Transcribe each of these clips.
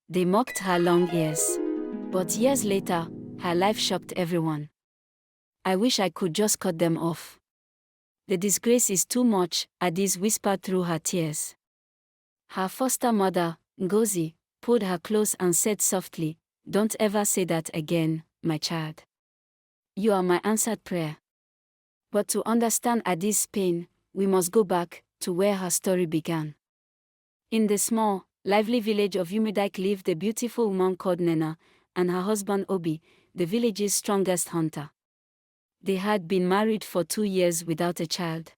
They mocked her long ears. But years later, her life shocked everyone. I wish I could just cut them off. The disgrace is too much, Addis whispered through her tears. Her foster mother, Ngozi, pulled her close and said softly, "Don't ever say that again, my child. You are my answered prayer." But to understand Addis' pain, we must go back to where her story began. In the small, lively village of Umudike lived a beautiful woman called Nena, and her husband Obi, the village's strongest hunter. They had been married for 2 years without a child.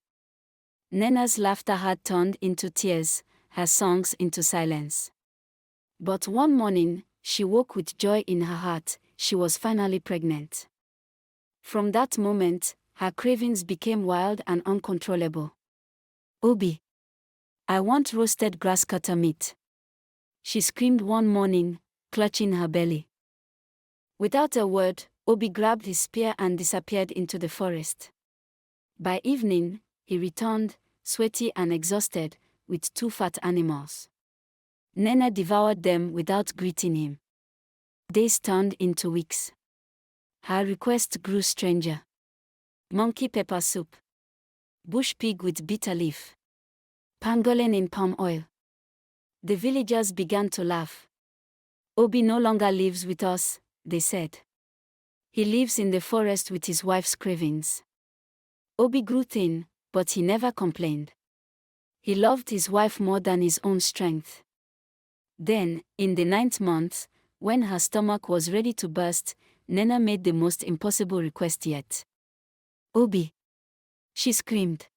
Nena's laughter had turned into tears, her songs into silence. But one morning, she woke with joy in her heart. She was finally pregnant. From that moment, her cravings became wild and uncontrollable. "Obi, I want roasted grasscutter meat," she screamed one morning, clutching her belly. Without a word, Obi grabbed his spear and disappeared into the forest. By evening, he returned, sweaty and exhausted, with 2 fat animals. Nena devoured them without greeting him. Days turned into weeks. Her request grew stranger. Monkey pepper soup. Bush pig with bitter leaf. Pangolin in palm oil. The villagers began to laugh. "Obi no longer lives with us," they said. "He lives in the forest with his wife's cravings." Obi grew thin, but he never complained. He loved his wife more than his own strength. Then, in the 9th month, when her stomach was ready to burst, Nena made the most impossible request yet. "Obi," she screamed.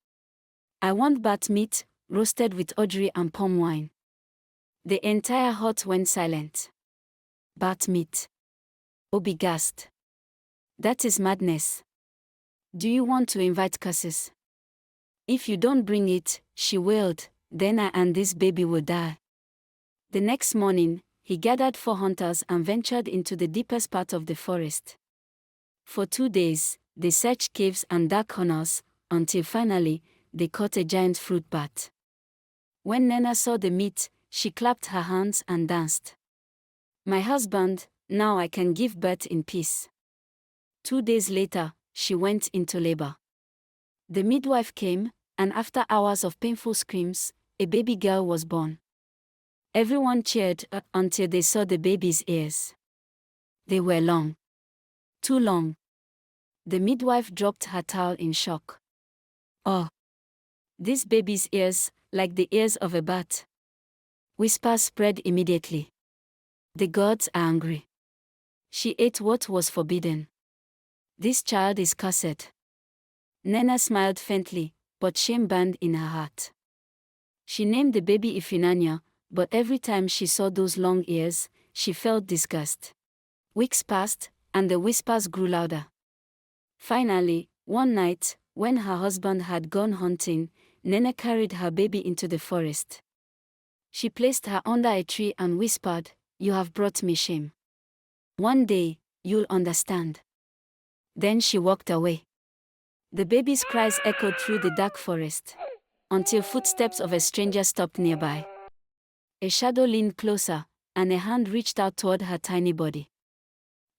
"I want bat meat, roasted with odri and palm wine." The entire hut went silent. "Bat meat?" Obi gasped. "That is madness. Do you want to invite curses? If you don't bring it," she wailed, "then I and this baby will die." The next morning, he gathered 4 hunters and ventured into the deepest part of the forest. For 2 days, they searched caves and dark corners, until finally, they caught a giant fruit bat. When Nena saw the meat, she clapped her hands and danced. "My husband, now I can give birth in peace." 2 days later, she went into labor. The midwife came, and after hours of painful screams, a baby girl was born. Everyone cheered until they saw the baby's ears. They were long. Too long. The midwife dropped her towel in shock. "Oh! This baby's ears, like the ears of a bat." Whispers spread immediately. "The gods are angry." She ate what was forbidden. "This child is cursed." Nena smiled faintly, but shame burned in her heart. She named the baby Ifinanya, but every time she saw those long ears, she felt disgust. Weeks passed, and the whispers grew louder. Finally, one night, when her husband had gone hunting, Nena carried her baby into the forest. She placed her under a tree and whispered, "You have brought me shame. One day, you'll understand." Then she walked away. The baby's cries echoed through the dark forest, until footsteps of a stranger stopped nearby. A shadow leaned closer, and a hand reached out toward her tiny body.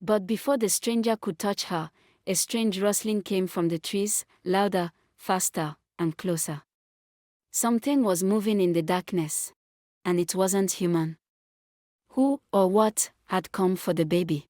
But before the stranger could touch her, a strange rustling came from the trees, louder, faster, and closer. Something was moving in the darkness. And it wasn't human. Who or what had come for the baby?